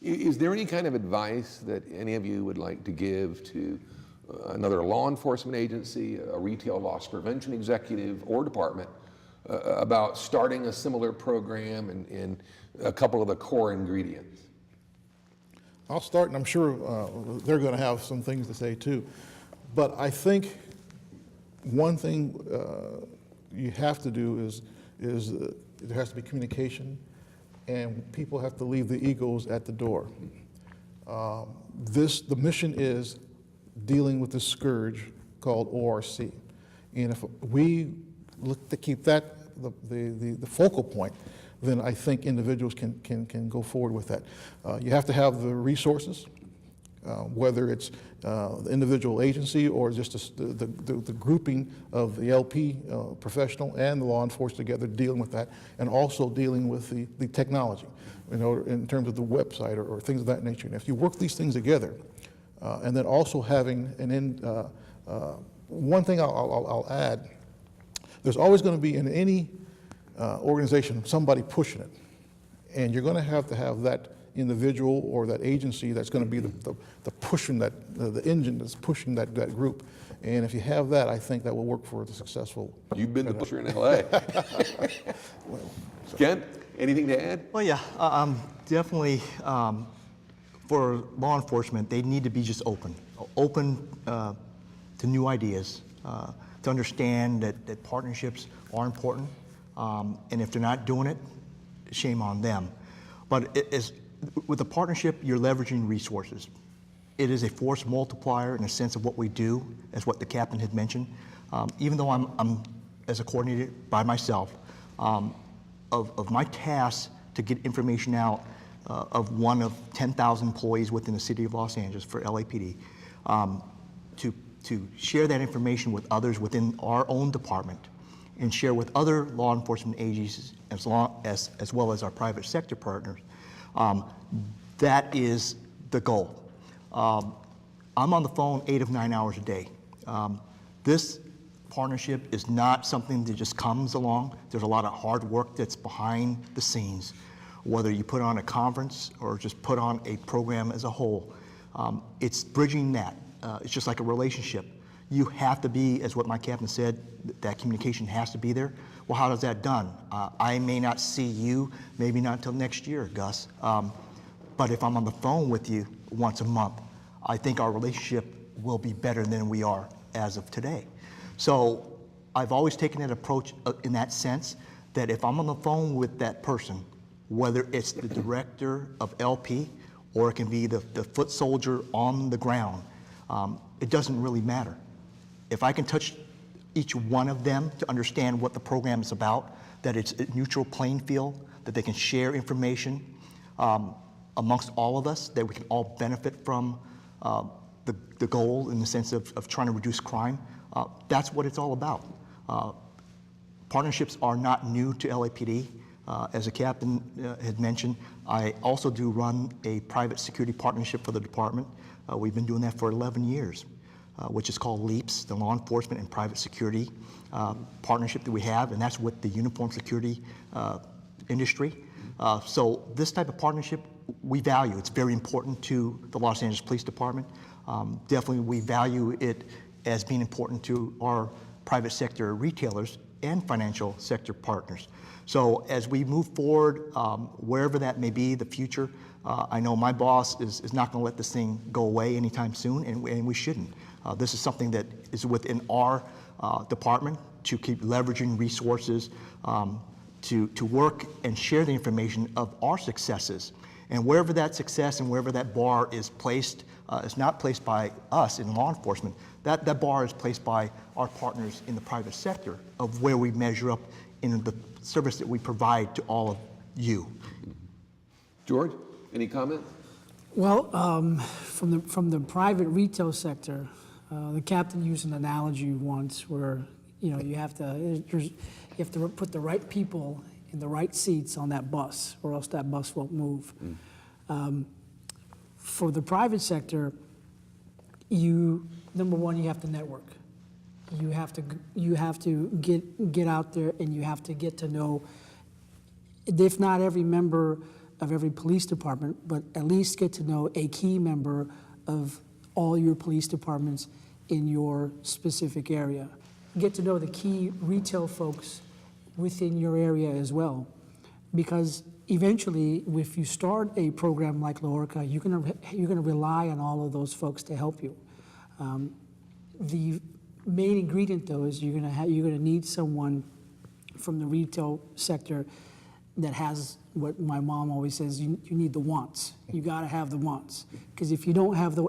Is there any kind of advice that any of you would like to give to another law enforcement agency, a retail loss prevention executive or department about starting a similar program and a couple of the core ingredients? I'll start, and I'm sure they're going to have some things to say too. But I think one thing you have to do is there has to be communication, and people have to leave the egos at the door. The mission is dealing with this scourge called ORC. And if we look to keep that the focal point, then I think individuals can go forward with that. You have to have the resources, whether it's the individual agency or just the grouping of the LP professional and the law enforcement together dealing with that, and also dealing with the technology, in terms of the website or things of that nature. And if you work these things together, and then also having one thing I'll add, there's always going to be in any organization somebody pushing it, and you're going to have that individual or that agency that's going to be the pushing the engine that's pushing that group. And if you have that, I think that will work for the successful. You've been the pusher in LA. Well, so. Ken, anything to add? Well, yeah, definitely for law enforcement, they need to be just open to new ideas, to understand that partnerships are important. And if they're not doing it, shame on them. But with a partnership, you're leveraging resources. It is a force multiplier in a sense of what we do, as what the captain had mentioned. Even though I'm as a coordinator by myself, of my task to get information out of one of 10,000 employees within the city of Los Angeles for LAPD, to share that information with others within our own department, and share with other law enforcement agencies as well as our private sector partners. That is the goal. I'm on the phone 8 of 9 hours a day. This partnership is not something that just comes along. There's a lot of hard work that's behind the scenes, whether you put on a conference or just put on a program as a whole. It's bridging that. It's just like a relationship. You have to be, as what my captain said, that communication has to be there. Well, how does that done? I may not see you, maybe not until next year, Gus. But if I'm on the phone with you once a month, I think our relationship will be better than we are as of today. So I've always taken that approach in that sense, that if I'm on the phone with that person, whether it's the director of LP or it can be the foot soldier on the ground, it doesn't really matter. If I can touch each one of them to understand what the program is about, that it's a neutral playing field, that they can share information amongst all of us, that we can all benefit from the goal in the sense of trying to reduce crime, that's what it's all about. Partnerships are not new to LAPD. As the captain had mentioned, I also do run a private security partnership for the department. We've been doing that for 11 years. Which is called LEAPS, the Law Enforcement and Private Security partnership that we have, and that's with the uniform security industry. So this type of partnership we value. It's very important to the Los Angeles Police Department. Definitely we value it as being important to our private sector retailers and financial sector partners. So as we move forward, wherever that may be, the future, I know my boss is not going to let this thing go away anytime soon, and we shouldn't. This is something that is within our department to keep leveraging resources to work and share the information of our successes. And wherever that success and wherever that bar is placed, it's not placed by us in law enforcement. That bar is placed by our partners in the private sector of where we measure up in the service that we provide to all of you. George, any comment? Well, from the private retail sector, the captain used an analogy once where you have to put the right people in the right seats on that bus, or else that bus won't move. For the private sector, number one, you have to network. You have to get out there, and you have to get to know, if not every member, police department, but at least get to know a key member of all your police departments in your specific area. Get to know the key retail folks within your area as well. Because eventually, if you start a program like Lorca, you're gonna rely on all of those folks to help you. The main ingredient, though, is you're gonna need someone from the retail sector that has what my mom always says: you need the wants. You got to have the wants, because if you don't have the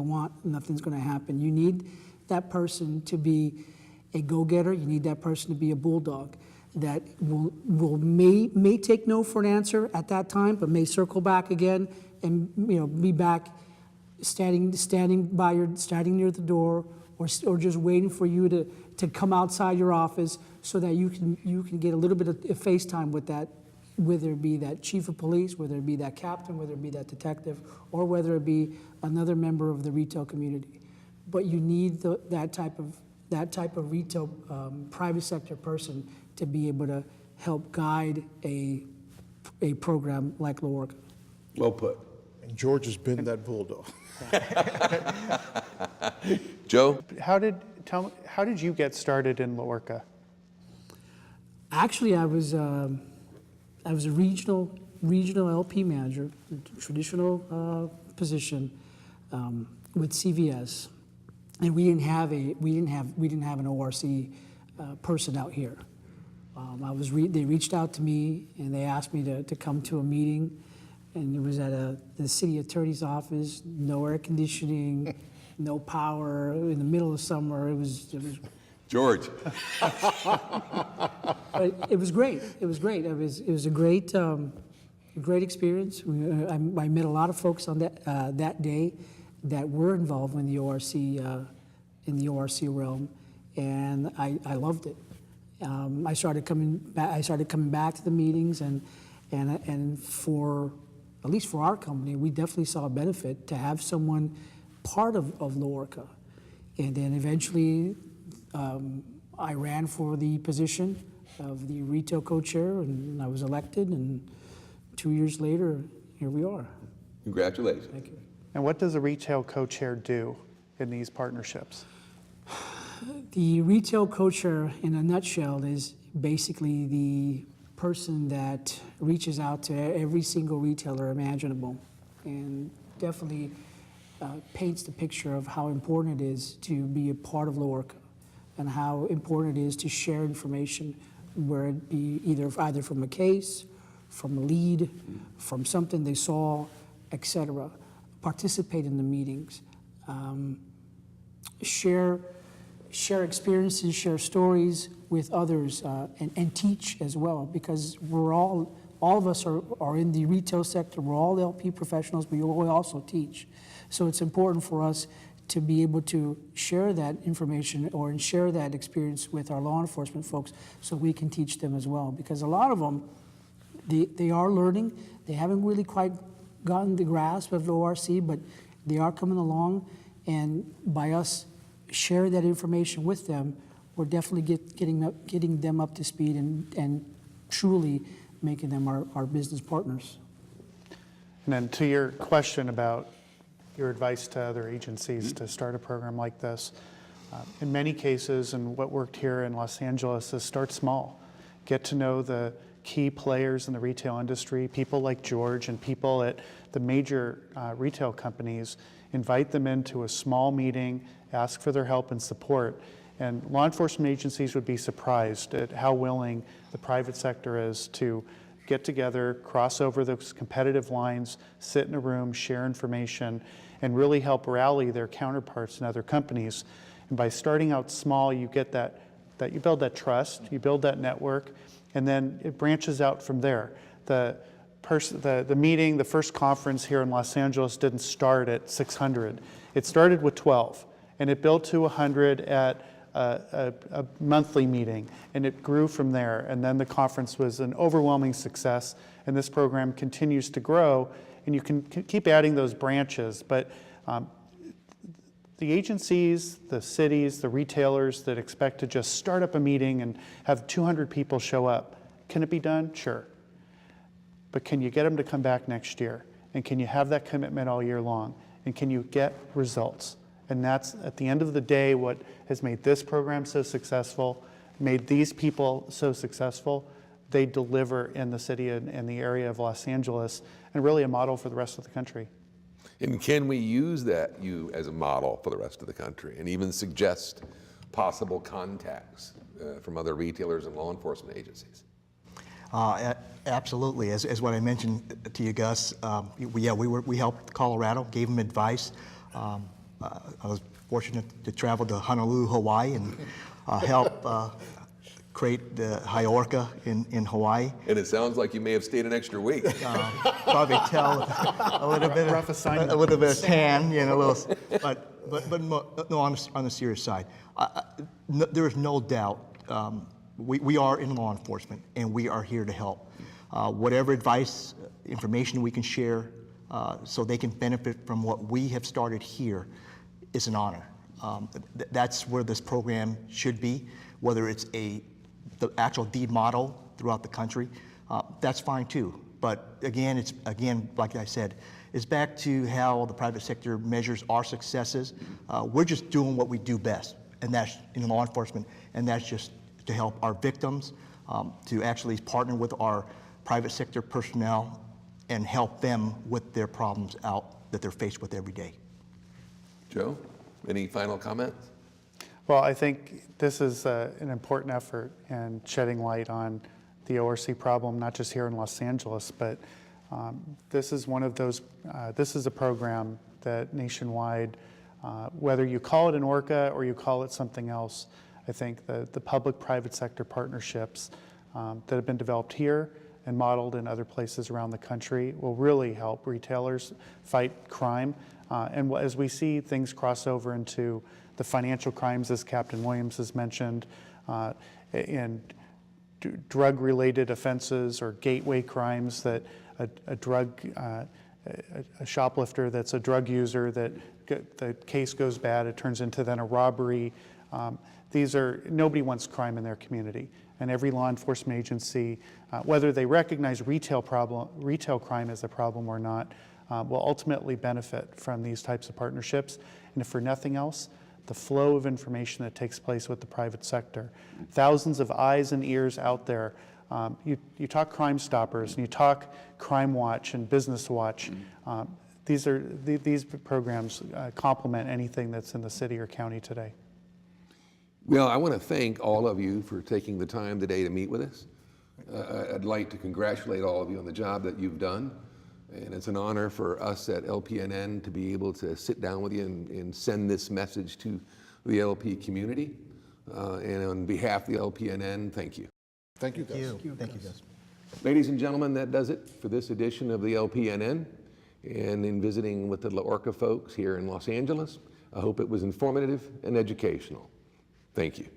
want, nothing's going to happen. You need that person to be a go-getter. You need that person to be a bulldog that may take no for an answer at that time, but may circle back again and be back standing near the door, or just waiting for you to come outside your office so that you can get a little bit of face time with that, whether it be that chief of police, whether it be that captain, whether it be that detective, or whether it be another member of the retail community. But you need that type of retail private sector person to be able to help guide a program like Lorca. Well put. And George has been that bulldog. Joe? How did you get started in Lorca? Actually, I was a regional LP manager, a traditional position with CVS, and we didn't have an ORC person out here. They reached out to me and they asked me to come to a meeting, and it was at the city attorney's office. No air conditioning, no power, in the middle of summer. It was George. But it was great. It was great. It was a great experience. I met a lot of folks on that day that were involved in the ORC realm, and I loved it. I started coming back to the meetings, and for at least for our company, we definitely saw a benefit to have someone part of Lorca, and then eventually. I ran for the position of the retail co-chair, and I was elected, and 2 years later, here we are. Congratulations. Thank you. And what does a retail co-chair do in these partnerships? The retail co-chair, in a nutshell, is basically the person that reaches out to every single retailer imaginable, and definitely paints the picture of how important it is to be a part of Lorca, and how important it is to share information, where it be either from a case, from a lead, from something they saw, etc. Participate in the meetings, share experiences, share stories with others, and teach as well, because all of us are in the retail sector. We're all LP professionals, but we also teach. So it's important for us to be able to share that information or share that experience with our law enforcement folks, so we can teach them as well. Because a lot of them, they are learning. They haven't really quite gotten the grasp of the ORC, but they are coming along. And by us sharing that information with them, we're definitely getting them up to speed and truly making them our business partners. And then to your question about your advice to other agencies to start a program like this. In many cases, and what worked here in Los Angeles, is start small. Get to know the key players in the retail industry, people like George and people at the major retail companies. Invite them into a small meeting, ask for their help and support. And law enforcement agencies would be surprised at how willing the private sector is to get together, cross over those competitive lines, sit in a room, share information, and really help rally their counterparts in other companies. And by starting out small, you get that you build that trust, you build that network, and then it branches out from there. The meeting, the first conference here in Los Angeles didn't start at 600. It started with 12, and it built to 100 at a monthly meeting, and it grew from there. And then the conference was an overwhelming success, and this program continues to grow, and you can keep adding those branches. But the agencies, the cities, the retailers that expect to just start up a meeting and have 200 people show up, can it be done? Sure. but can you get them to come back next year? And can you have that commitment all year long? And can you get results? And that's, at the end of the day, what has made this program so successful, made these people so successful. They deliver in the city and the area of Los Angeles, and really a model for the rest of the country. And can we use you as a model for the rest of the country and even suggest possible contacts from other retailers and law enforcement agencies? Absolutely. As what I mentioned to you, Gus, we helped Colorado, gave them advice. I was fortunate to travel to Honolulu, Hawaii, and help create the Hiorka in Hawaii. And it sounds like you may have stayed an extra week. Probably tell a little bit Rough assignment. a little bit of tan, a little, but no, on the serious side, there is no doubt. We are in law enforcement, and we are here to help. Whatever advice, information we can share, so they can benefit from what we have started here, is an honor. That's where this program should be. Whether it's the actual deed model throughout the country, that's fine too. But again, like I said, it's back to how the private sector measures our successes. We're just doing what we do best, and that's in law enforcement, and that's just to help our victims, to actually partner with our private sector personnel and help them with their problems out that they're faced with every day. Joe, any final comments? Well, I think this is an important effort in shedding light on the ORC problem, not just here in Los Angeles, but this is one of those, this is a program that nationwide, whether you call it an ORCA or you call it something else, I think the public-private sector partnerships that have been developed here and modeled in other places around the country will really help retailers fight crime. And as we see things cross over into the financial crimes, as Captain Williams has mentioned, and drug-related offenses or gateway crimes that a shoplifter that's a drug user, that the case goes bad, it turns into then a robbery. Nobody wants crime in their community. And every law enforcement agency, whether they recognize retail crime as a problem or not, will ultimately benefit from these types of partnerships. And if for nothing else, the flow of information that takes place with the private sector. Thousands of eyes and ears out there. You talk Crime Stoppers, and you talk Crime Watch and Business Watch. These programs complement anything that's in the city or county today. Well, I want to thank all of you for taking the time today to meet with us. I'd like to congratulate all of you on the job that you've done. And it's an honor for us at LPNN to be able to sit down with you and send this message to the LP community. And on behalf of the LPNN, thank you. Thank you, Gus. Thank you, Gus. Ladies and gentlemen, that does it for this edition of the LPNN. And in visiting with the LaOrca folks here in Los Angeles, I hope it was informative and educational. Thank you.